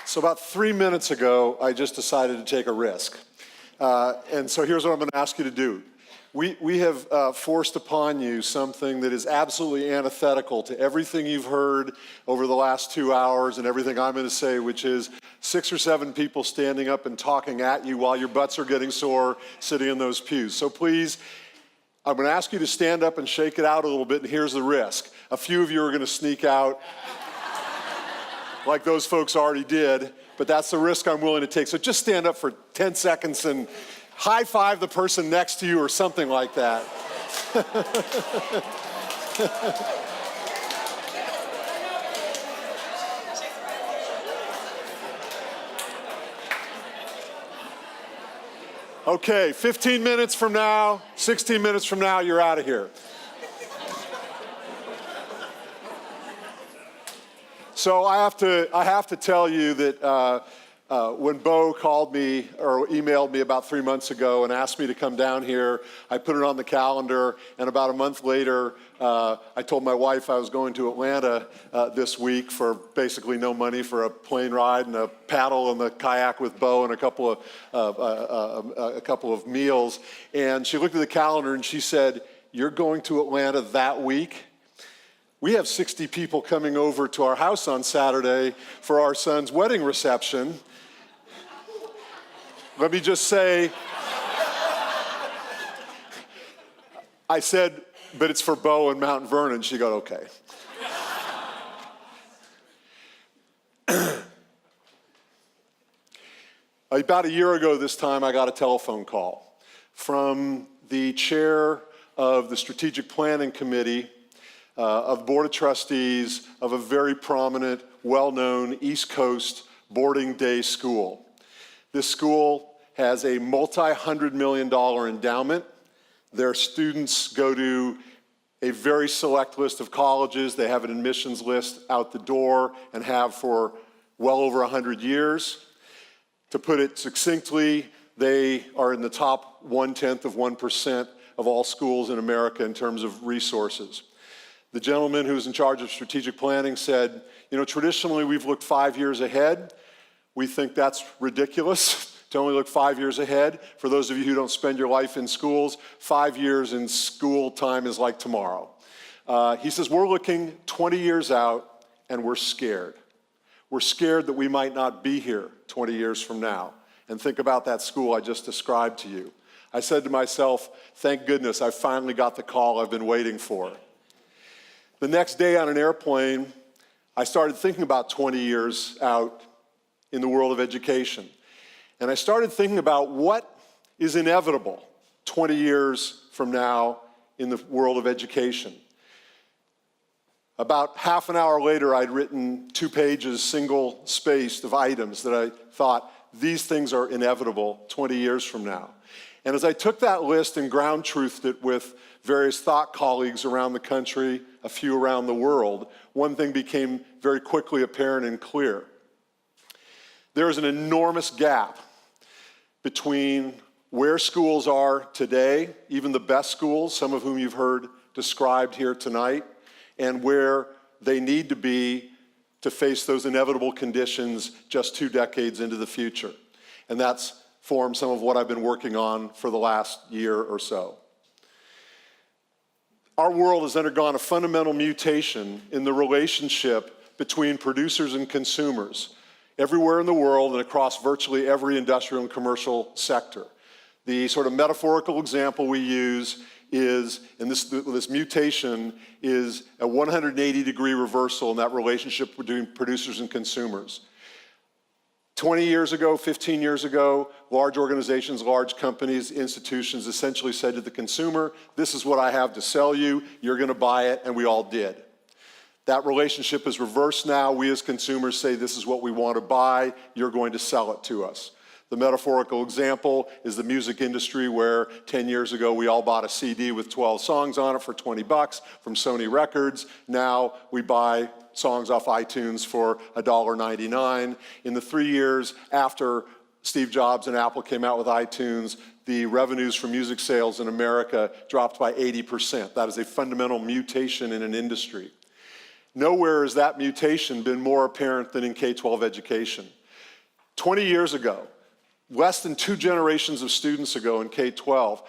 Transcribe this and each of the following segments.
So about 3 minutes ago, I just decided to take a risk. And so here's what I'm going to ask you to do. We have forced upon you something that is absolutely antithetical to everything you've heard over the last 2 hours and everything I'm going to say, which is 6 or 7 people standing up and talking at you while your butts are getting sore sitting in those pews. So please, I'm going to ask you to stand up and shake it out a little bit, and here's the risk. A few of you are going to sneak out like those folks already did, but that's the risk I'm willing to take. So just stand up for 10 seconds and high five the person next to you or something like that. Okay, 15 minutes from now, 16 minutes from now, you're out of here. So I have to tell you that when Bo called me or emailed me about 3 months ago and asked me to come down here, I put it on the calendar, and about a month later, I told my wife I was going to Atlanta this week for basically no money for a plane ride and a paddle and the kayak with Bo and a couple of meals. And she looked at the calendar and she said, "You're going to Atlanta that week?" We have 60 people coming over to our house on Saturday for our son's wedding reception. Let me just say, I said, but it's for Bo and Mount Vernon. She got okay. About a year ago this time, I got a telephone call from the chair of the Strategic Planning Committee of the Board of Trustees of a very prominent, well-known East Coast boarding day school. This school has a multi-$100 million endowment. Their students go to a very select list of colleges. They have an admissions list out the door and have for well over 100 years. To put it succinctly, they are in the top 0.1% of all schools in America in terms of resources. The gentleman who's in charge of strategic planning said, you know, traditionally we've looked 5 years ahead. We think that's ridiculous to only look 5 years ahead. For those of you who don't spend your life in schools, 5 years in school time is like tomorrow. He says, we're looking 20 years out and we're scared. We're scared that we might not be here 20 years from now. And think about that school I just described to you. I said to myself, thank goodness I finally got the call I've been waiting for. The next day on an airplane, I started thinking about 20 years out in the world of education. And I started thinking about what is inevitable 20 years from now in the world of education. About half an hour later, I'd written 2 pages, single-spaced, of items that I thought, these things are inevitable 20 years from now. And as I took that list and ground truthed it with various thought colleagues around the country, a few around the world, one thing became very quickly apparent and clear. There is an enormous gap between where schools are today, even the best schools, some of whom you've heard described here tonight, and where they need to be to face those inevitable conditions just 2 decades into the future. And that's formed some of what I've been working on for the last year or so. Our world has undergone a fundamental mutation in the relationship between producers and consumers everywhere in the world and across virtually every industrial and commercial sector. The sort of metaphorical example we use is, and this mutation is a 180-degree reversal in that relationship between producers and consumers. 20 years ago, 15 years ago, large organizations, large companies, institutions essentially said to the consumer, this is what I have to sell you, you're going to buy it, and we all did. That relationship is reversed now. We as consumers say this is what we want to buy, you're going to sell it to us. The metaphorical example is the music industry where 10 years ago we all bought a CD with 12 songs on it for 20 bucks from Sony Records. Now we buy songs off iTunes for $1.99. In the 3 years after Steve Jobs and Apple came out with iTunes, the revenues from music sales in America dropped by 80%. That is a fundamental mutation in an industry. Nowhere has that mutation been more apparent than in K-12 education. 20 years ago, less than 2 generations of students ago in K-12,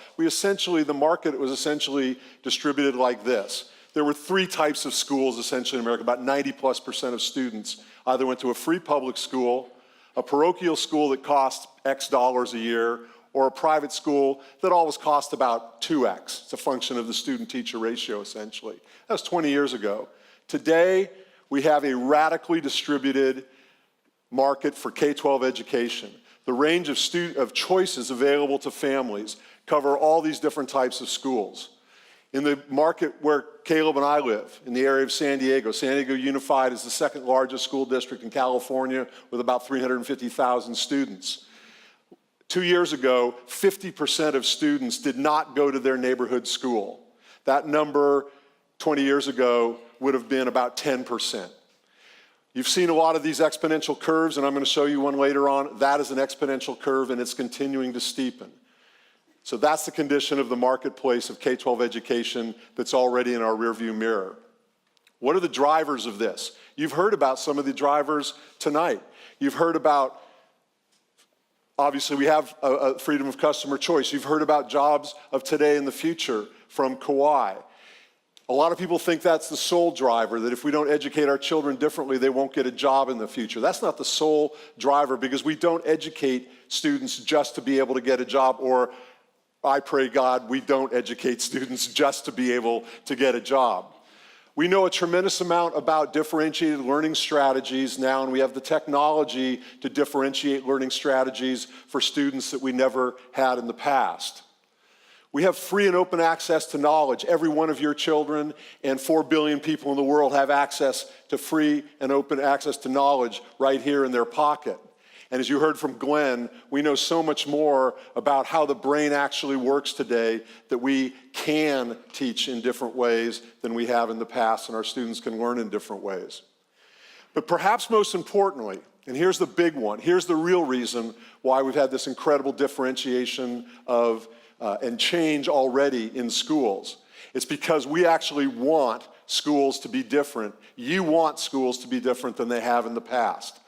the market was essentially distributed like this. There were 3 types of schools essentially in America. About 90+% of students either went to a free public school, a parochial school that cost X dollars a year, or a private school that always cost about 2X. It's a function of the student-teacher ratio, essentially. That was 20 years ago. Today, we have a radically distributed market for K-12 education. The range of choices available to families cover all these different types of schools. In the market where Caleb and I live, in the area of San Diego Unified is the 2nd largest school district in California with about 350,000 students. 2 years ago, 50% of students did not go to their neighborhood school. That number 20 years ago would have been about 10%. You've seen a lot of these exponential curves, and I'm going to show you one later on. That is an exponential curve, and it's continuing to steepen. So that's the condition of the marketplace of K-12 education that's already in our rearview mirror. What are the drivers of this? You've heard about some of the drivers tonight. You've heard about, obviously, we have a freedom of customer choice. You've heard about jobs of today and the future from Kauai. A lot of people think that's the sole driver, that if we don't educate our children differently, they won't get a job in the future. That's not the sole driver, because we don't educate students just to be able to get a job, or I pray God we don't educate students just to be able to get a job. We know a tremendous amount about differentiated learning strategies now, and we have the technology to differentiate learning strategies for students that we never had in the past. We have free and open access to knowledge. Every one of your children and 4 billion people in the world have access to free and open access to knowledge right here in their pocket. And as you heard from Glenn, we know so much more about how the brain actually works today that we can teach in different ways than we have in the past, and our students can learn in different ways. But perhaps most importantly, and here's the big one, here's the real reason why we've had this incredible differentiation of and change already in schools. It's because we actually want schools to be different. You want schools to be different than they have in the past.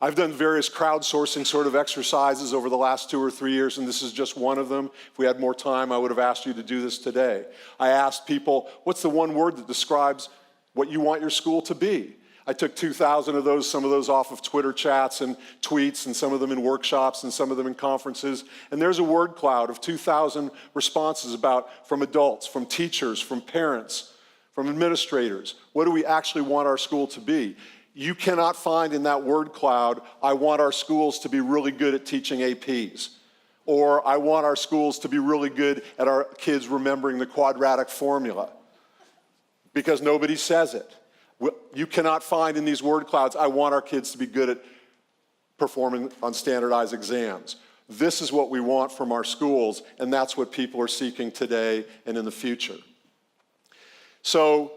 I've done various crowdsourcing sort of exercises over the last 2 or 3 years, and this is just one of them. If we had more time, I would have asked you to do this today. I asked people, what's the one word that describes what you want your school to be? I took 2,000 of those, some of those off of Twitter chats and tweets, and some of them in workshops, and some of them in conferences. And there's a word cloud of 2,000 responses from adults, from teachers, from parents, from administrators. What do we actually want our school to be? You cannot find in that word cloud, I want our schools to be really good at teaching APs. Or I want our schools to be really good at our kids remembering the quadratic formula. Because nobody says it. You cannot find in these word clouds, I want our kids to be good at performing on standardized exams. This is what we want from our schools, and that's what people are seeking today and in the future. So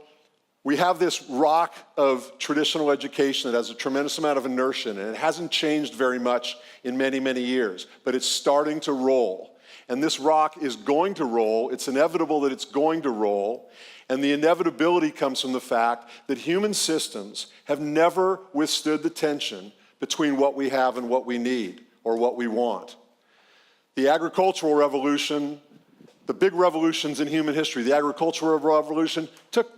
we have this rock of traditional education that has a tremendous amount of inertia, and it hasn't changed very much in many, many years, but it's starting to roll. And this rock is going to roll. It's inevitable that it's going to roll. And the inevitability comes from the fact that human systems have never withstood the tension between what we have and what we need or what we want. The agricultural revolution, the big revolutions in human history, the agricultural revolution took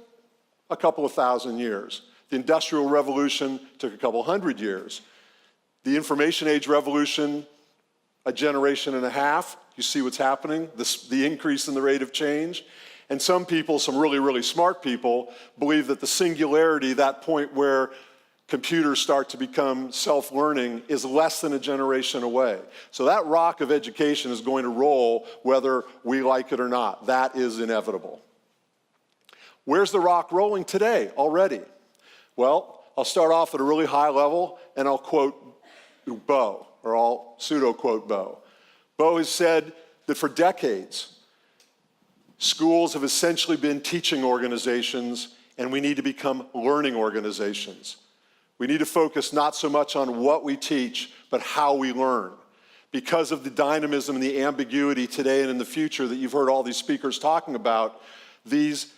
a couple of thousand years. The Industrial Revolution took a couple hundred years. The Information Age revolution, a generation and a half. You see what's happening, the increase in the rate of change. And some people, some really, really smart people, believe that the singularity, that point where computers start to become self-learning, is less than a generation away. So that rock of education is going to roll whether we like it or not. That is inevitable. Where's the rock rolling today already? Well, I'll start off at a really high level, and I'll quote Bo, or I'll pseudo-quote Bo. Bo has said that for decades, schools have essentially been teaching organizations, and we need to become learning organizations. We need to focus not so much on what we teach, but how we learn. Because of the dynamism and the ambiguity today and in the future that you've heard all these speakers talking about, these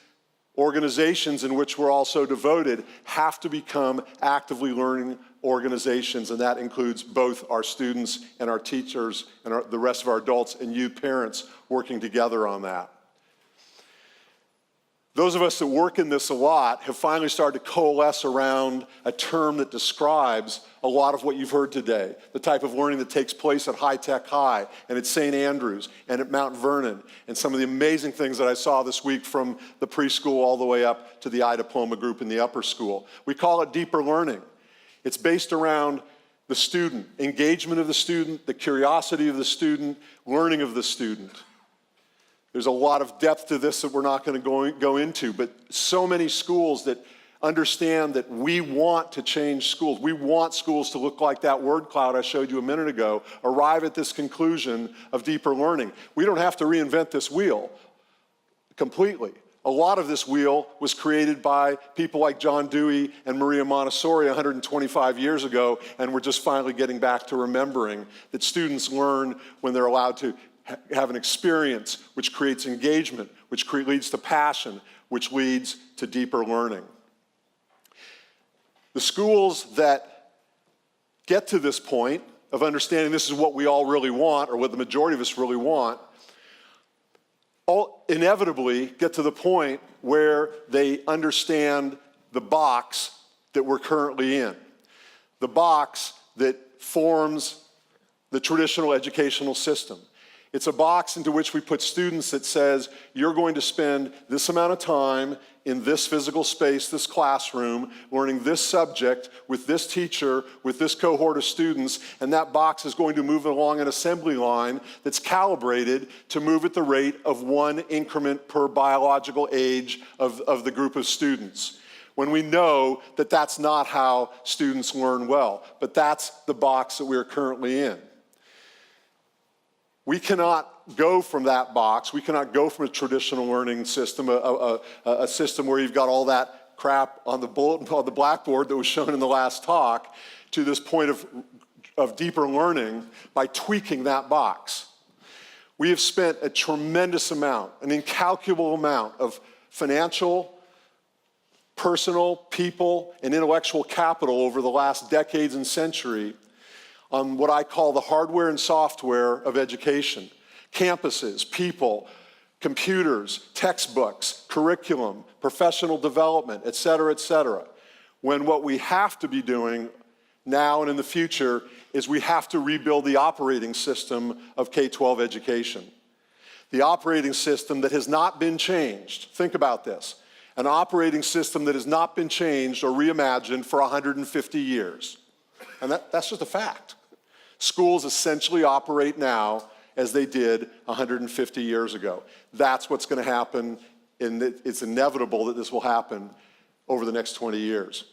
Organizations in which we're also devoted have to become actively learning organizations, and that includes both our students and our teachers and the rest of our adults and you parents working together on that. Those of us that work in this a lot have finally started to coalesce around a term that describes a lot of what you've heard today, the type of learning that takes place at High Tech High and at St. Andrews and at Mount Vernon, and some of the amazing things that I saw this week from the preschool all the way up to the iDiploma group in the upper school. We call it deeper learning. It's based around the student, engagement of the student, the curiosity of the student, learning of the student. There's a lot of depth to this that we're not going to go into, but so many schools that understand that we want to change schools. We want schools to look like that word cloud I showed you a minute ago, arrive at this conclusion of deeper learning. We don't have to reinvent this wheel completely. A lot of this wheel was created by people like John Dewey and Maria Montessori 125 years ago, and we're just finally getting back to remembering that students learn when they're allowed to have an experience which creates engagement, which leads to passion, which leads to deeper learning. The schools that get to this point of understanding this is what we all really want, or what the majority of us really want, all inevitably get to the point where they understand the box that we're currently in, the box that forms the traditional educational system. It's a box into which we put students that says, you're going to spend this amount of time in this physical space, this classroom, learning this subject with this teacher, with this cohort of students, and that box is going to move along an assembly line that's calibrated to move at the rate of 1 increment per biological age of the group of students. When we know that that's not how students learn well, but that's the box that we are currently in. We cannot go from that box. We cannot go from a traditional learning system, a system where you've got all that crap on the blackboard that was shown in the last talk, to this point of deeper learning by tweaking that box. We have spent a tremendous amount, an incalculable amount of financial, personal, people, and intellectual capital over the last decades and century on what I call the hardware and software of education. Campuses, people, computers, textbooks, curriculum, professional development, et cetera, when what we have to be doing now and in the future is we have to rebuild the operating system of K-12 education. The operating system that has not been changed. Think about this. An operating system that has not been changed or reimagined for 150 years. And that's just a fact. Schools essentially operate now as they did 150 years ago. That's what's going to happen, and it's inevitable that this will happen over the next 20 years.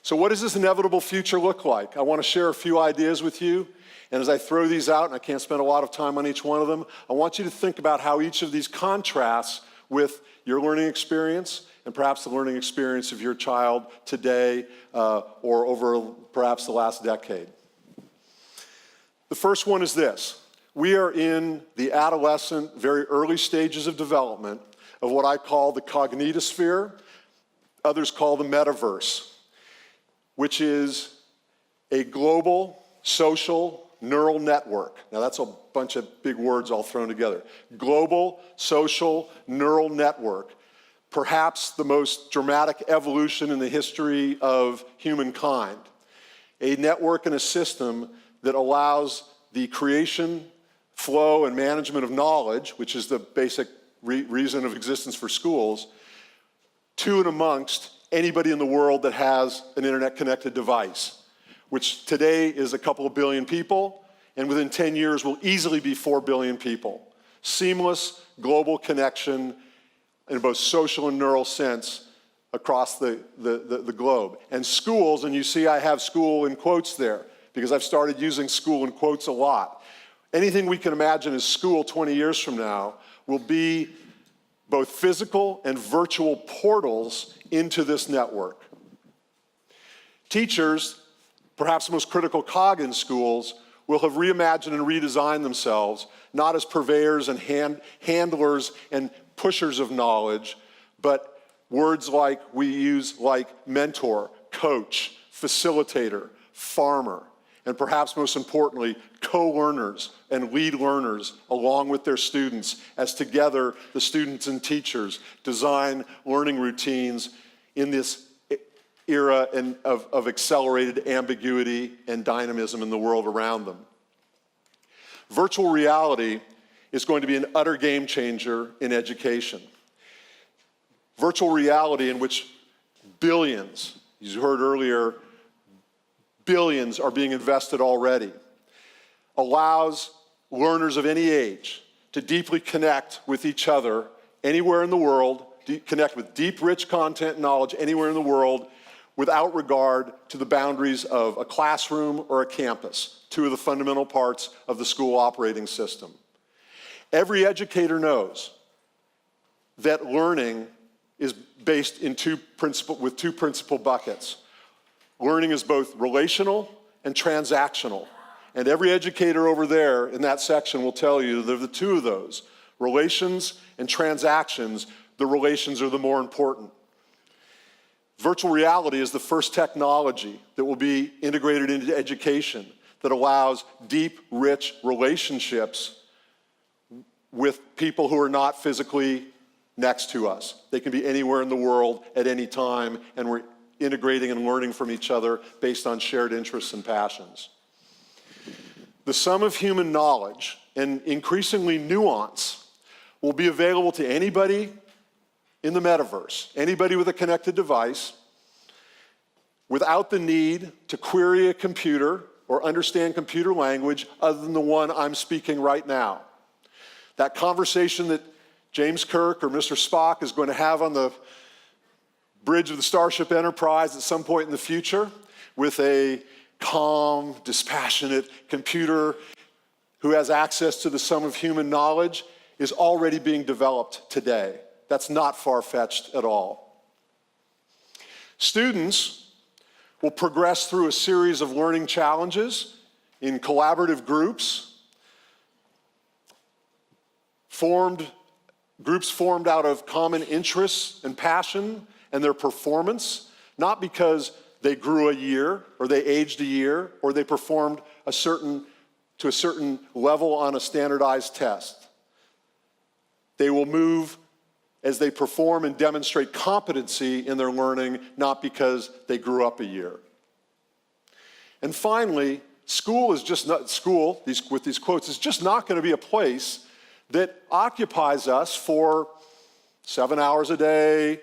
So what does this inevitable future look like? I want to share a few ideas with you, and as I throw these out, and I can't spend a lot of time on each one of them, I want you to think about how each of these contrasts with your learning experience and perhaps the learning experience of your child today or over perhaps the last decade. The first one is this. We are in the adolescent, very early stages of development of what I call the cognitosphere, others call the Metaverse, which is a global social neural network. Now that's a bunch of big words all thrown together. Global social neural network, perhaps the most dramatic evolution in the history of humankind. A network and a system that allows the creation, flow, and management of knowledge, which is the basic reason of existence for schools, to and amongst anybody in the world that has an internet-connected device, which today is a couple of billion people, and within 10 years will easily be 4 billion people. Seamless global connection in both social and neural sense across the globe. And schools, and you see I have school in quotes there, because I've started using school in quotes a lot. Anything we can imagine as school 20 years from now will be both physical and virtual portals into this network. Teachers, perhaps the most critical cog in schools, will have reimagined and redesigned themselves, not as purveyors and handlers and pushers of knowledge, but words like we use like mentor, coach, facilitator, farmer, and perhaps most importantly, co-learners and lead learners along with their students, as together the students and teachers design learning routines in this era of accelerated ambiguity and dynamism in the world around them. Virtual reality is going to be an utter game changer in education. Virtual reality in which billions, as you heard earlier, billions are being invested already, allows learners of any age to deeply connect with each other anywhere in the world, connect with deep, rich content and knowledge anywhere in the world without regard to the boundaries of a classroom or a campus, two of the fundamental parts of the school operating system. Every educator knows that learning is based in with two principal buckets. Learning is both relational and transactional. And every educator over there in that section will tell you that of the two of those, relations and transactions, the relations are the more important. Virtual reality is the first technology that will be integrated into education that allows deep, rich relationships with people who are not physically next to us. They can be anywhere in the world at any time, and we're integrating and learning from each other based on shared interests and passions. The sum of human knowledge and increasingly nuance will be available to anybody in the metaverse, anybody with a connected device, without the need to query a computer or understand computer language other than the one I'm speaking right now. That conversation that James Kirk or Mr. Spock is going to have on the bridge of the Starship Enterprise at some point in the future with a calm, dispassionate computer who has access to the sum of human knowledge is already being developed today. That's not far-fetched at all. Students will progress through a series of learning challenges in collaborative groups, groups formed out of common interests and passion and their performance, not because they grew a year or they aged a year or they performed to a certain level on a standardized test. They will move as they perform and demonstrate competency in their learning, not because they grew up a year. And finally, school is just not, with these quotes, is just not going to be a place that occupies us for 7 hours a day,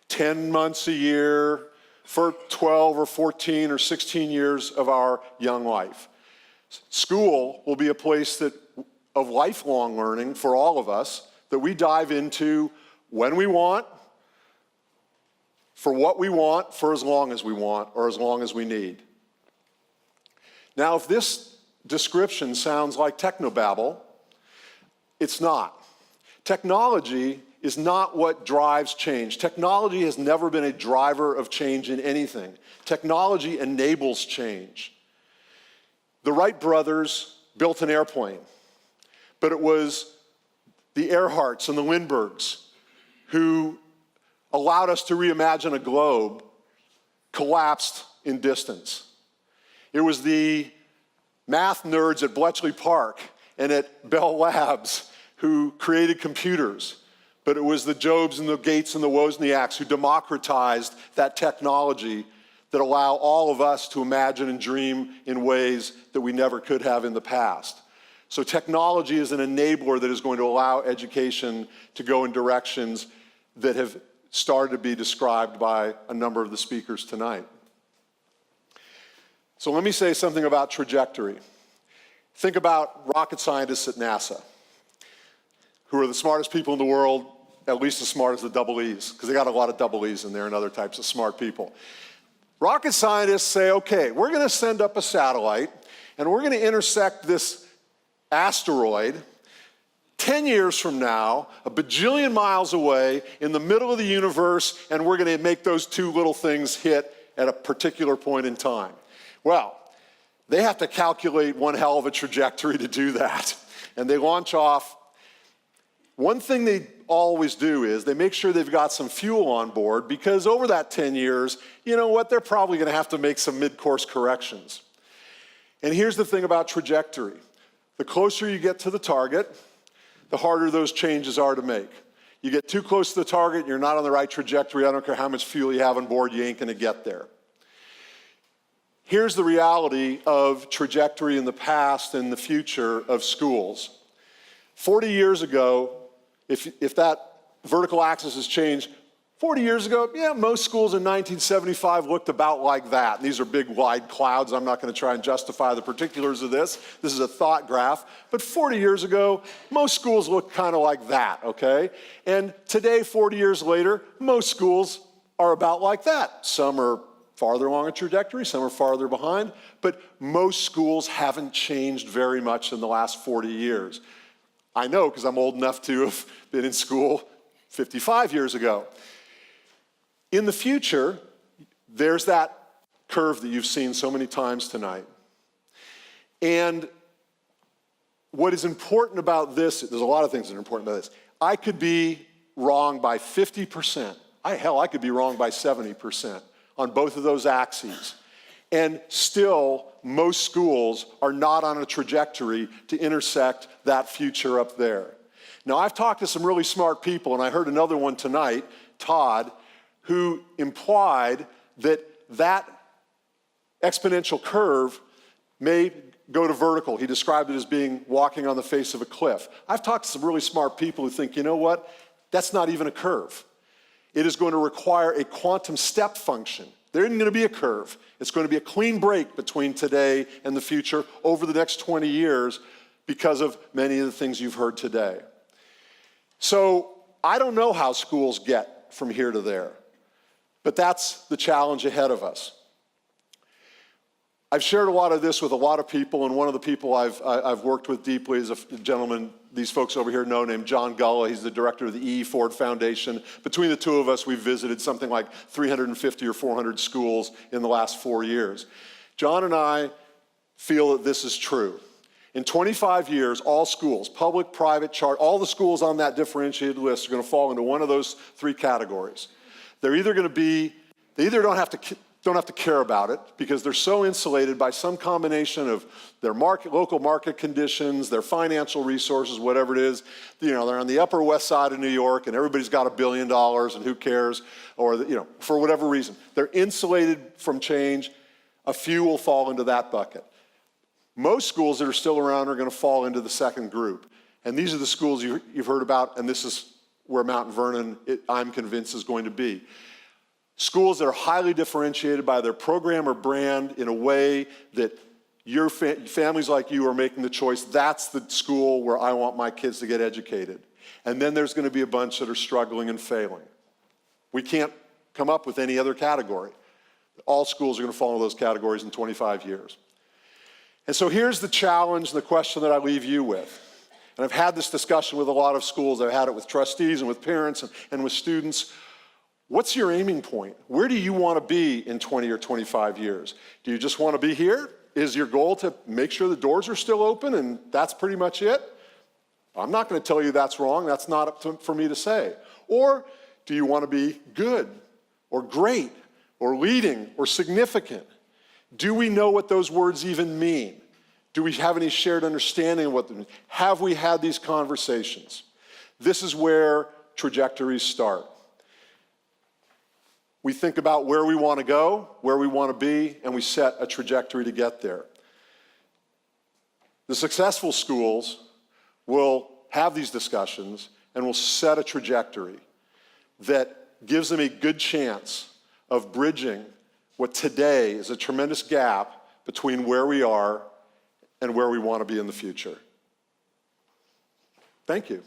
10 months a year, for 12 or 14 or 16 years of our young life. School will be a place of lifelong learning for all of us, that we dive into when we want, for what we want, for as long as we want, or as long as we need. Now, if this description sounds like technobabble, it's not. Technology is not what drives change. Technology has never been a driver of change in anything. Technology enables change. The Wright brothers built an airplane, but it was the Earharts and the Lindberghs who allowed us to reimagine a globe collapsed in distance. It was the math nerds at Bletchley Park and at Bell Labs who created computers, but it was the Jobs and the Gates and the Wozniaks who democratized that technology that allow all of us to imagine and dream in ways that we never could have in the past. So technology is an enabler that is going to allow education to go in directions that have started to be described by a number of the speakers tonight. So let me say something about trajectory. Think about rocket scientists at NASA, who are the smartest people in the world, at least as smart as the double E's, because they got a lot of double E's in there and other types of smart people. Rocket scientists say, okay, we're going to send up a satellite, and we're going to intersect this asteroid 10 years from now, a bajillion miles away, in the middle of the universe, and we're going to make those two little things hit at a particular point in time. Well, they have to calculate one hell of a trajectory to do that. And they launch off One thing they always do is they make sure they've got some fuel on board, because over that 10 years, you know what, they're probably going to have to make some mid-course corrections. And here's the thing about trajectory. The closer you get to the target, the harder those changes are to make. You get too close to the target, you're not on the right trajectory, I don't care how much fuel you have on board, you ain't going to get there. Here's the reality of trajectory in the past and the future of schools. 40 years ago, if that vertical axis has changed, 40 years ago, yeah, most schools in 1975 looked about like that. And these are big, wide clouds. I'm not going to try and justify the particulars of this. This is a thought graph. But 40 years ago, most schools looked kind of like that, okay? And today, 40 years later, most schools are about like that. Some are farther along a trajectory, some are farther behind, but most schools haven't changed very much in the last 40 years. I know, because I'm old enough to have been in school 55 years ago. In the future, there's that curve that you've seen so many times tonight. And what is important about this, there's a lot of things that are important about this. I could be wrong by 50%. Hell, I could be wrong by 70% on both of those axes. And still, most schools are not on a trajectory to intersect that future up there. Now, I've talked to some really smart people, and I heard another one tonight, Todd, who implied that that exponential curve may go to vertical. He described it as being walking on the face of a cliff. I've talked to some really smart people who think, you know what? That's not even a curve. It is going to require a quantum step function. There isn't going to be a curve. It's going to be a clean break between today and the future over the next 20 years because of many of the things you've heard today. So I don't know how schools get from here to there, but that's the challenge ahead of us. I've shared a lot of this with a lot of people, and one of the people I've worked with deeply is a gentleman these folks over here know named John Gulla. He's the director of the E. Ford Foundation. Between the two of us, we've visited something like 350 or 400 schools in the last 4 years. John and I feel that this is true. In 25 years, all schools, public, private, charter, all the schools on that differentiated list are going to fall into one of those three categories. They're either going to be, they either don't have to care about it because they're so insulated by some combination of their local market conditions, their financial resources, whatever it is. You know, they're on the Upper West Side of New York and everybody's got $1 billion and who cares? Or, you know, for whatever reason. They're insulated from change. A few will fall into that bucket. Most schools that are still around are going to fall into the second group. And these are the schools you've heard about, and this is where Mount Vernon, I'm convinced, is going to be. Schools that are highly differentiated by their program or brand in a way that your families like you are making the choice, that's the school where I want my kids to get educated. And then there's going to be a bunch that are struggling and failing. We can't come up with any other category. All schools are going to fall into those categories in 25 years. And so here's the challenge, the question that I leave you with. And I've had this discussion with a lot of schools. I've had it with trustees and with parents and with students. What's your aiming point? Where do you want to be in 20 or 25 years? Do you just want to be here? Is your goal to make sure the doors are still open and that's pretty much it? I'm not going to tell you that's wrong. That's not up for me to say. Or do you want to be good or great or leading or significant? Do we know what those words even mean? Do we have any shared understanding of what they mean? Have we had these conversations? This is where trajectories start. We think about where we want to go, where we want to be, and we set a trajectory to get there. The successful schools will have these discussions and will set a trajectory that gives them a good chance of bridging what today is a tremendous gap between where we are and where we want to be in the future. Thank you.